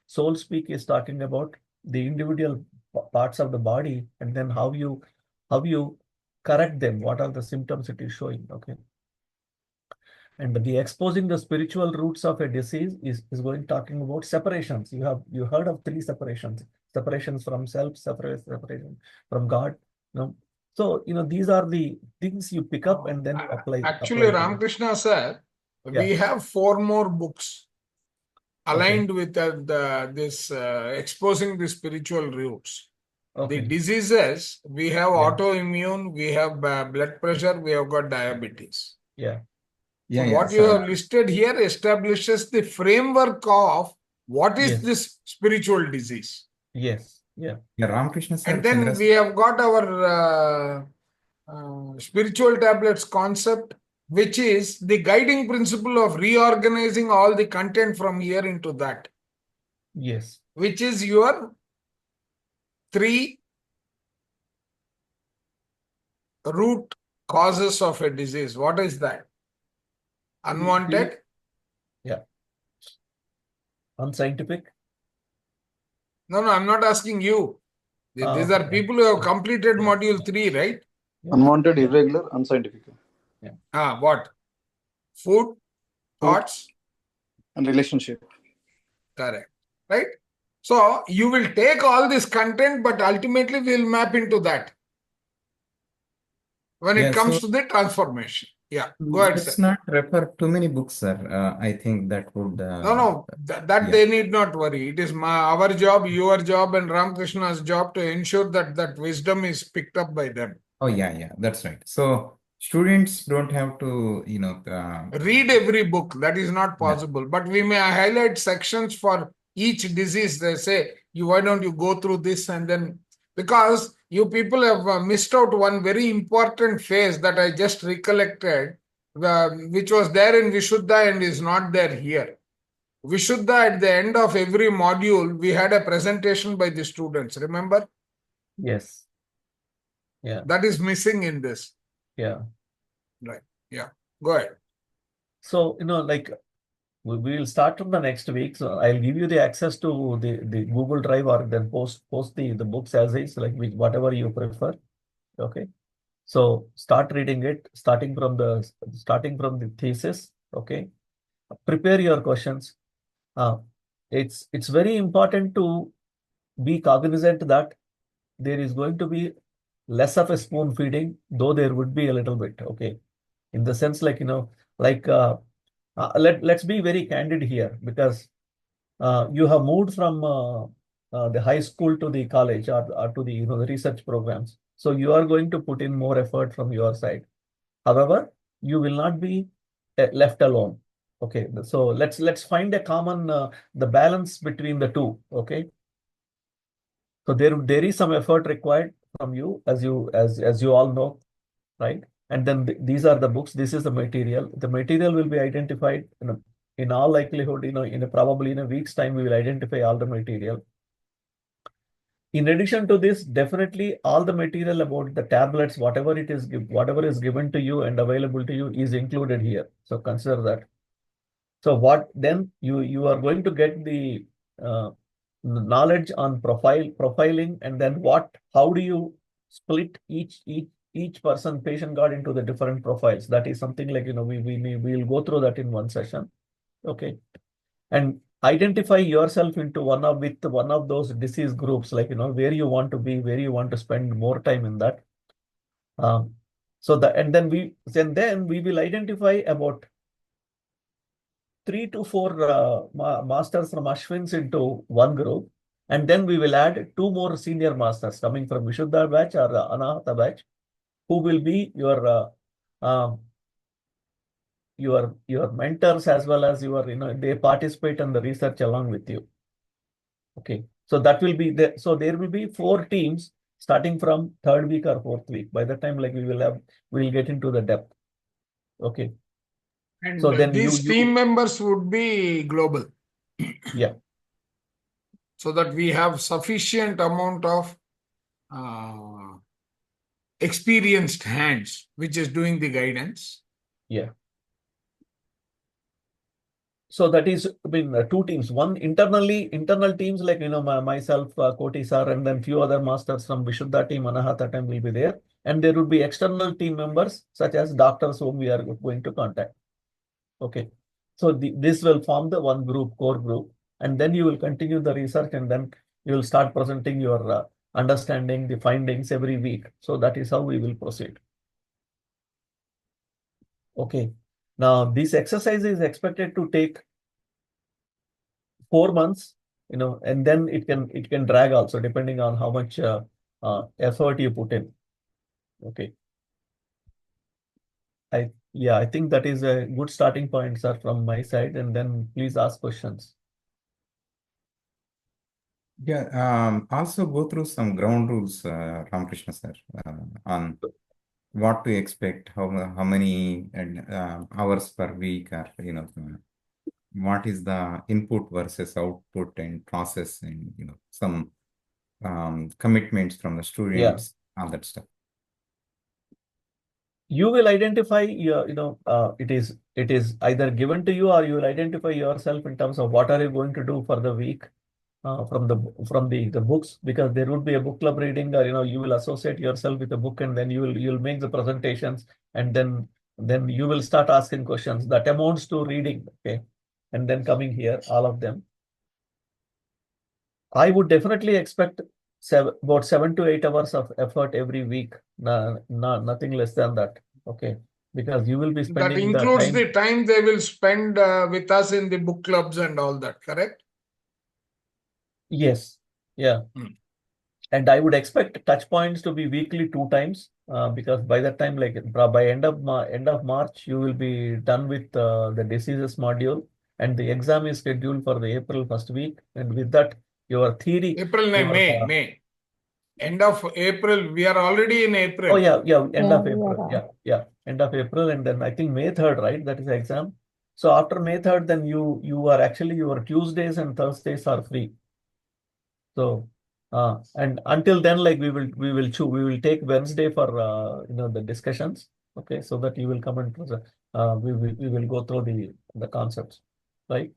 Soul Speak is talking about the individual parts of the body, and then how you correct them. What are the symptoms it is showing? Okay. And the exposing the spiritual roots of a disease is going talking about separations. You heard of 3 separations: separations from self, separation from God. So these are the things you pick up and then apply. Actually, Ramakrishna sir, we have 4 more books aligned with this exposing the spiritual roots. The diseases, we have autoimmune, we have blood pressure, we have got diabetes. So what you have listed here establishes the framework of what is this spiritual disease. Ramakrishna sir, and then we have got our spiritual tablets concept, which is the guiding principle of reorganizing all the content from here into that. Which is your 3 root causes of a disease. What is that? Unwanted? Unscientific? No, I'm not asking you. These are people who have completed module 3, right? Unwanted, irregular, unscientific. What? Food, thoughts, and relationship. Correct. Right? So you will take all this content, but ultimately we will map into that when it comes to the transformation. Go ahead, let's sir. not refer too many books, sir. I think that would... No, that they need not worry. It is our job, your job, and Ramakrishna's job to ensure that wisdom is picked up by them. Oh, yeah, that's right. So students don't have to, read every book. That is not possible. But we may highlight sections for each disease. They say, why don't you go through this and then... Because you people have missed out one very important phase that I just recollected, which was there in Vishuddha and is not there here. Vishuddha, at the end of every module, we had a presentation by the students. Remember? Yes. Yeah. That is missing in this. Yeah. Right. Yeah. Go ahead. So, like we will start from the next week. So I'll give you the access to the Google Drive, or then post the books as is, like whatever you prefer. Okay. So start reading it, starting from the thesis. Okay. Prepare your questions. It's very important to be cognizant that there is going to be less of a spoon feeding, though there would be a little bit. Okay. In the sense, like, let's be very candid here, because you have moved from the high school to the college, or to the the research programs. So you are going to put in more effort from your side. However, you will not be left alone. Okay, so let's find a common the balance between the two. Okay, so there is some effort required from you, as you all know, right? And then these are the books. This is the material. The material will be identified in all likelihood. Probably in a week's time, we will identify all the material. In addition to this, definitely all the material about the tablets, whatever is given to you and available to you, is included here. So consider that. So what then you are going to get the knowledge on profiling, and then how do you split each each patient got into the different profiles. That is something like, we'll go through that in one session. Okay. And identify yourself into one of those disease groups, like, where you want to be, where you want to spend more time in that. Then we will identify about 3 to 4 masters from Ashwin's into one group. And then we will add 2 more senior masters coming from Vishuddha batch or Anahata batch, who will be your mentors, as well as they participate in the research along with you. Okay. So that will be there. So there will be 4 teams starting from 3rd week or 4th week. By the time, like, we'll get into the depth. Okay. And so then these team members would be global. Yeah. So that we have sufficient amount of experienced hands, which is doing the guidance. Yeah. So that is, 2 teams. One internal teams, like, myself, Koti sir, and then few other masters from Vishuddha team, Anahata team will be there. And there would be external team members, such as doctors whom we are going to contact. Okay. So this will form the one group, core group. And then you will continue the research, and then you will start presenting your understanding, the findings every week. So that is how we will proceed. Okay. Now, this exercise is expected to take 4 months, and then it can drag also, depending on how much effort you put in. Okay. I think that is a good starting point, sir, from my side, and then please ask questions. Yeah, also go through some ground rules, Ramakrishna sir, on what to expect, how many hours per week, or what is the input versus output and process, and some commitments from the students, all that stuff. You will identify it is either given to you, or you will identify yourself in terms of what are you going to do for the week. From the books, because there would be a book club reading, or you will associate yourself with a book, and then you'll make the presentations, and then you will start asking questions that amounts to reading. Okay. And then coming here, all of them. I would definitely expect about 7 to 8 hours of effort every week. Nothing less than that. Okay. Because you will be spending that includes the time they will spend with us in the book clubs and all that, correct? Yes. Yeah. And I would expect touch points to be weekly 2 times, because by that time, like by end of March, you will be done with the diseases module, and the exam is scheduled for the April 1st week. And with that, your theory. May. End of April. We are already in April. Oh yeah. End of April. Yeah. End of April, and then I think May 3rd, right? That is the exam. So after May 3rd, then you are actually, your Tuesdays and Thursdays are free. So, and until then, like, we will take Wednesday for the discussions. Okay, so that you will come and we will go through the concepts, right?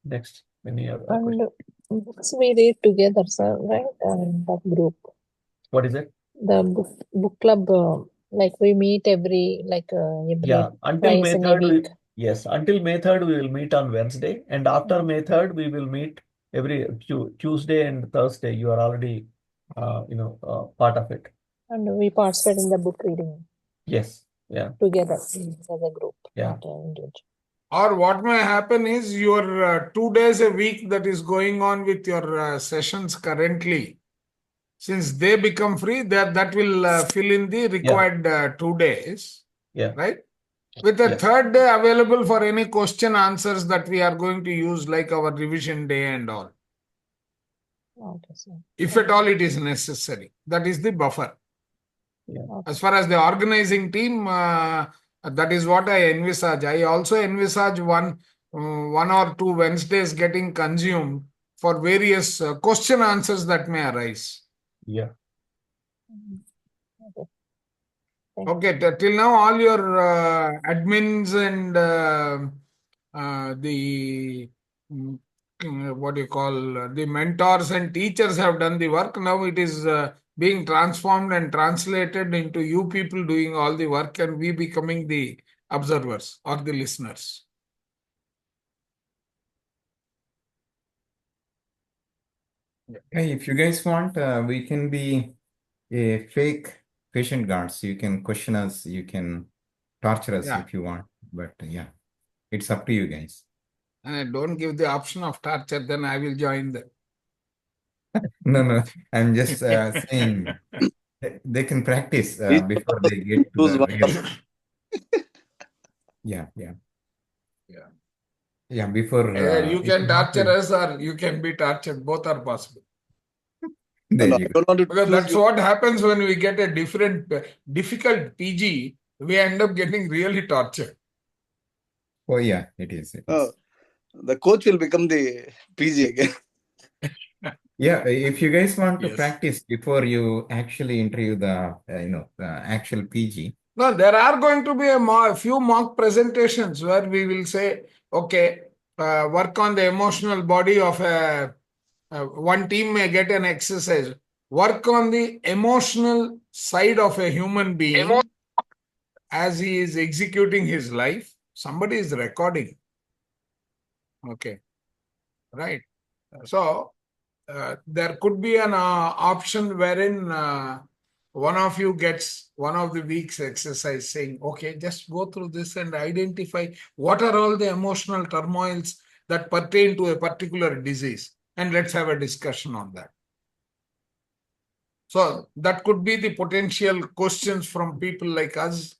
Next, any other question? And books we read together, sir, right? That group. What is it? The book club, like we meet every until May in 3rd. a week. Yes, until May 3rd, we will meet on Wednesday, and after May 3rd, we will meet every Tuesday and Thursday. You are already, part of it. And we participate in the book reading. Yes. Yeah. Together as a group. Yeah. Not individual. Or what may happen is your 2 days a week that is going on with your sessions currently, since they become free, that will fill in the required 2 days. Yeah. Right? With the 3rd day available for any question answers that we are going to use, like our revision day and all. Okay, sir. If at all it is necessary. That is the buffer. Yeah. Okay. As far as the organizing team, that is what I envisage. I also envisage one or two Wednesdays getting consumed for various question answers that may arise. Yeah. Okay, till now all your admins and the what do you call, the mentors and teachers have done the work. Now it is being transformed and translated into you people doing all the work and we becoming the observers or the listeners. Hey, if you guys want, we can be a fake patient guards. You can question us, you can torture us if you want. But yeah, it's up to you guys. Don't give the option of torture, then I will join them. No, I'm just saying they can practice before they get to the real. Yeah, before you can torture us or you can be tortured. Both are possible. There you go. Because that's what happens when we get a difficult PG. We end up getting really tortured. Oh yeah, it is. The coach will become the PG again. Yeah, if you guys want to practice before you actually interview the the actual PG. No, there are going to be a few mock presentations where we will say, okay, work on the emotional body of one team may get an exercise. Work on the emotional side of a human being as he is executing his life. Somebody is recording. Okay, right. So there could be an option wherein one of you gets one of the week's exercise saying, okay, just go through this and identify what are all the emotional turmoils that pertain to a particular disease. And let's have a discussion on that. So that could be the potential questions from people like us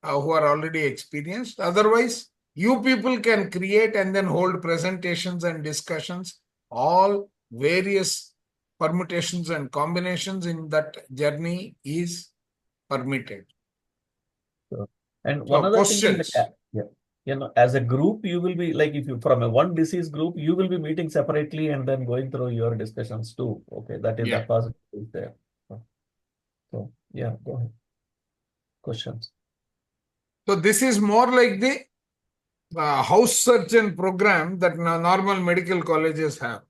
who are already experienced. Otherwise, you people can create and then hold presentations and discussions, all various permutations and combinations in that journey is permitted. Sure. And one other thing is that, as a group, you will be like, if you from a one disease group, you will be meeting separately and then going through your discussions too. Okay, that is that possibility there. So yeah, go ahead. Questions. So this is more like the house surgeon program that normal medical colleges have.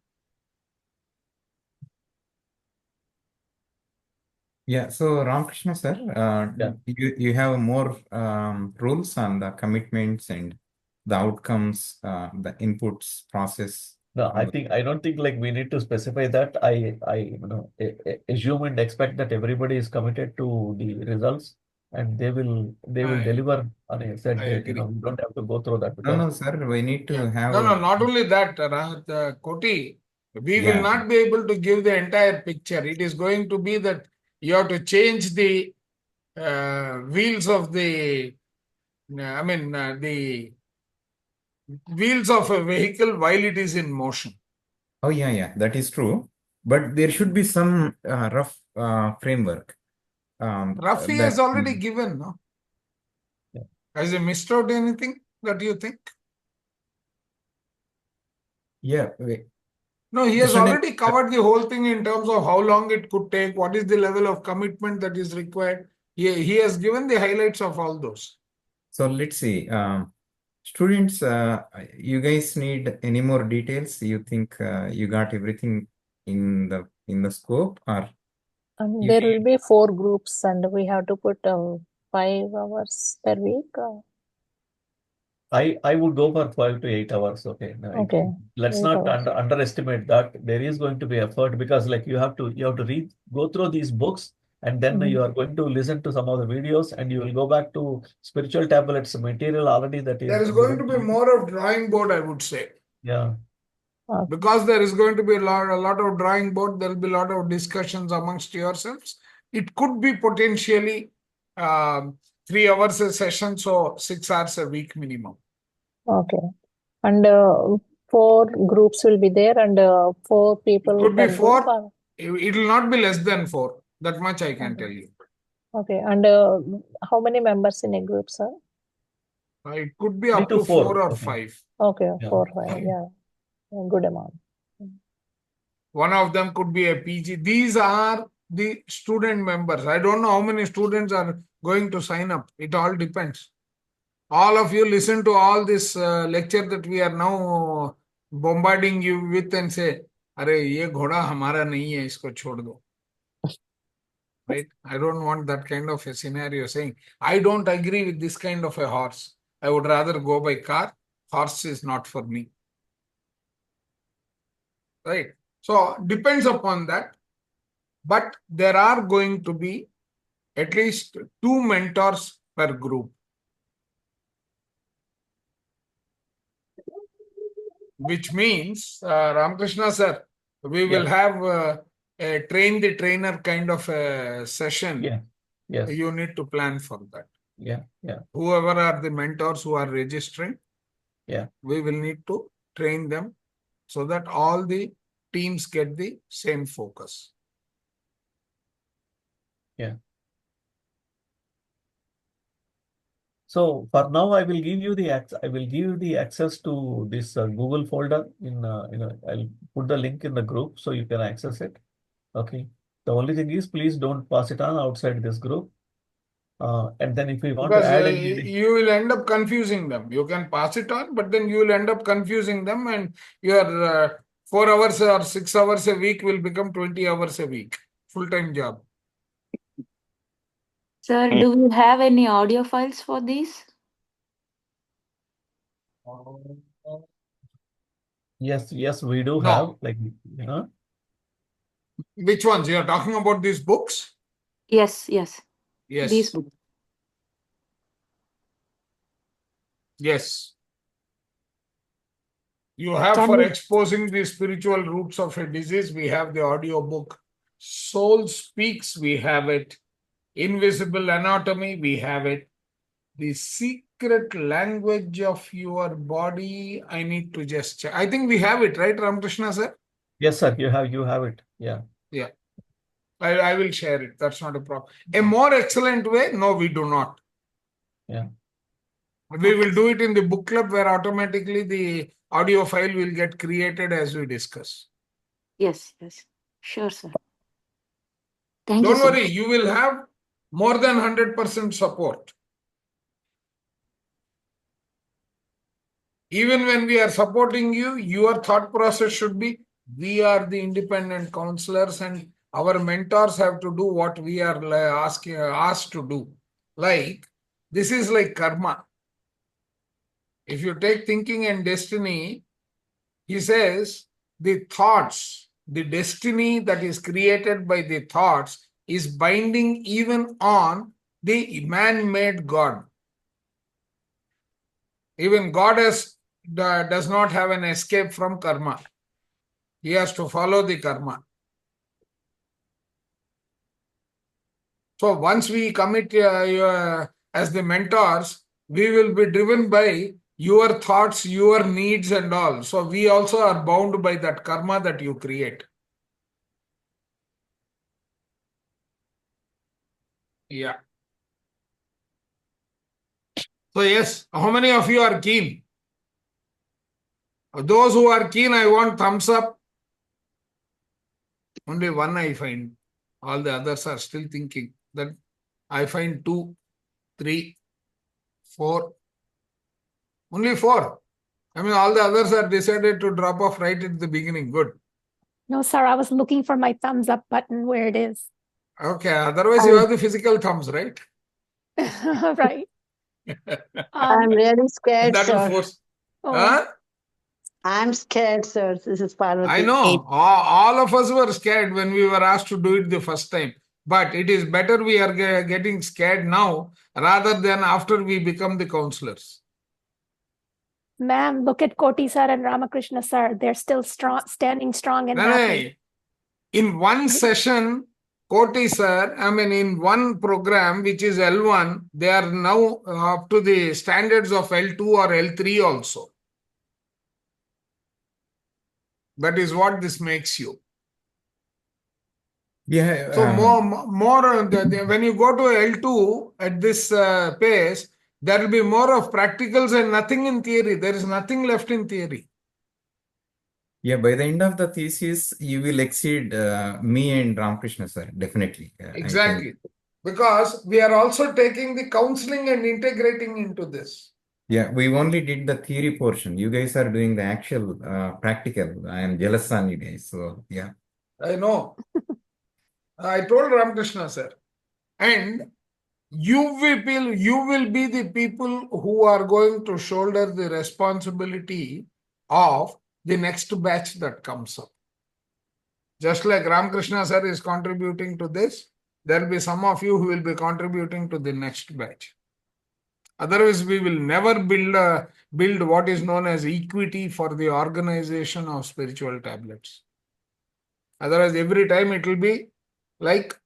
Yeah, so Ramakrishna sir, you have more rules on the commitments and the outcomes, the inputs process. No, I don't think like we need to specify that. I assume and expect that everybody is committed to the results and they will deliver on a set date. We don't have to go through that. No, sir, we need to have. No, not only that, Koti, we will not be able to give the entire picture. It is going to be that you have to change the wheels of the, the wheels of a vehicle while it is in motion. Oh, yeah, that is true. But there should be some rough framework. Rafi has already given, no? Has he missed out anything that you think? Yeah. No, he has already covered the whole thing in terms of how long it could take, what is the level of commitment that is required. He has given the highlights of all those. So let's see. Students, you guys need any more details? You think you got everything in the scope, or there will be 4 groups and we have to put 5 hours per week? I would go for 12 to 8 hours. Okay. Okay. Let's not underestimate that. There is going to be effort because like you have to go through these books and then you are going to listen to some of the videos and you will go back to spiritual tablets material already that is. There is going to be more of drawing board, I would say. Yeah. Because there is going to be a lot of drawing board, there will be a lot of discussions amongst yourselves. It could be potentially 3 hours a session, so 6 hours a week minimum. Okay. And 4 groups will be there and 4 people. It could be 4. It will not be less than 4. That much I can tell you. Okay. And how many members in a group, sir? It could be up to 4 or 5. Okay, 4, 5. Yeah. A good amount. One of them could be a PG. These are the student members. I don't know how many students are going to sign up. It all depends. All of you listen to all this lecture that we are now bombarding you with and say, "Arey, ye ghoda hamara nahi hai, isko chhod do." Right? I don't want that kind of a scenario saying, "I don't agree with this kind of a horse. I would rather go by car. Horse is not for me." Right? So depends upon that. But there are going to be at least 2 mentors per group. Which means, Ramakrishna sir, we will have a train the trainer kind of a session. Yeah. Yes. You need to plan for that. Yeah. Yeah. Whoever are the mentors who are registering, Yeah. we will need to train them so that all the teams get the same focus. Yeah. So for now, I will give you the access to this Google folder I'll put the link in the group so you can access it. Okay. The only thing is, please don't pass it on outside this group. And then if we want Because to add anything, you will end up confusing them. You can pass it on, but then you will end up confusing them, and your 4 hours or 6 hours a week will become 20 hours a week. Full-time job. Sir, do we have any audio files for this? Yes, we do No. have, Which ones? You are talking about these books? Yes. Yes. These books. Yes. You have Can for you- exposing the spiritual roots of a disease, we have the audio book. Soul Speaks, we have it. Invisible Anatomy, we have it. The secret language of your body, I need to just check. I think we have it, right, Ramakrishna sir? Yes, sir. You have it. Yeah. Yeah. I will share it. That's not a problem. A more excellent way? No, we do not. Yeah. We will do it in the book club where automatically the audio file will get created as we discuss. Yes. Sure, sir. Thank you, Don't sir. worry, you will have more than 100% support. Even when we are supporting you, your thought process should be, we are the independent counselors and our mentors have to do what we are asked to do. Like, this is like karma. If you take thinking and destiny, he says the thoughts, the destiny that is created by the thoughts is binding even on the man-made God. Even God does not have an escape from karma. He has to follow the karma. So once we commit as the mentors, we will be driven by your thoughts, your needs and all. So we also are bound by that karma that you create. Yeah. So yes, how many of you are keen? Those who are keen, I want thumbs up. Only one I find. All the others are still thinking. That I find 2, 3, 4. Only 4. I mean, all the others are decided to drop off right at the beginning. Good. No, sir, I was looking for my thumbs up button where it is. Okay. Otherwise, you have the physical thumbs, right? Right. I'm really scared, That will sir. force. Oh. Huh? I'm scared, sir. This is Parvati. I know. All of us were scared when we were asked to do it the first time. But it is better we are getting scared now rather than after we become the counselors. Ma'am, look at Koti sir and Ramakrishna sir. They're still standing strong and happy. In one session, Koti sir, in one program, which is L1, they are now up to the standards of L2 or L3 also. That is what this makes you. Yeah. So when you go to L2 at this pace, there will be more of practicals and nothing in theory. There is nothing left in theory. Yeah, by the end of the thesis, you will exceed me and Ramakrishna sir, definitely. Exactly. Because we are also taking the counseling and integrating into this. Yeah, we only did the theory portion. You guys are doing the actual practical. I am jealous on you guys. So yeah. I know. I told Ramakrishna sir. And you will be the people who are going to shoulder the responsibility of the next batch that comes up. Just like Ramakrishna sir is contributing to this, there will be some of you who will be contributing to the next batch. Otherwise, we will never build what is known as equity for the organization of spiritual tablets. Otherwise, every time it will be like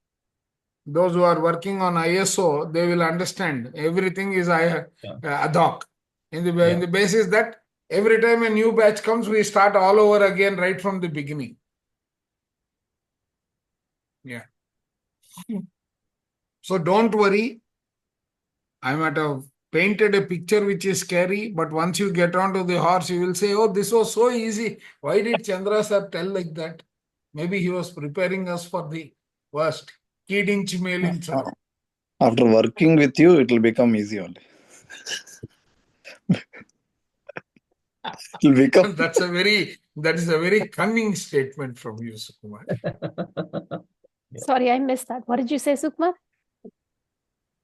those who are working on ISO, they will understand everything is ad hoc. In the basis that every time a new batch comes, we start all over again right from the beginning. Yeah. So don't worry. I might have painted a picture which is scary, but once you get onto the horse, you will say, oh, this was so easy. Why did Chandra sir tell like that? Maybe he was preparing us for the worst. After working with you, it will become easy only. It will become. That is a very cunning statement from you, Sukumar. Sorry, I missed that. What did you say, Sukumar?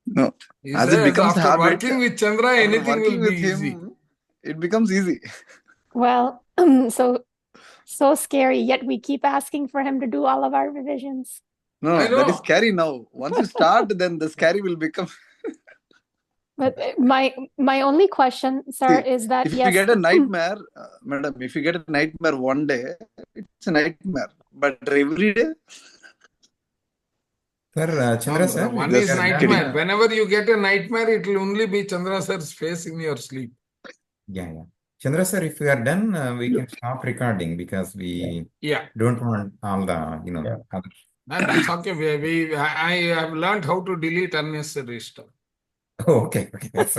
No. He says, it becomes after habit, working with Chandra, anything will be easy. Him, it becomes easy. Well, so scary, yet we keep asking for him to do all of our revisions. No, that is scary now. Once you start, then the scary will become. But my only question, sir, is that if you get a nightmare, madam, if you get a nightmare one day, it's a nightmare. But every day. Sir, Chandra sir, one is nightmare. Whenever you get a nightmare, it will only be Chandra sir's face in your sleep. Yeah. Chandra sir, if we are done, we can stop recording because we don't want all the other. That's okay. I have learned how to delete unnecessary stuff. Oh, okay. That's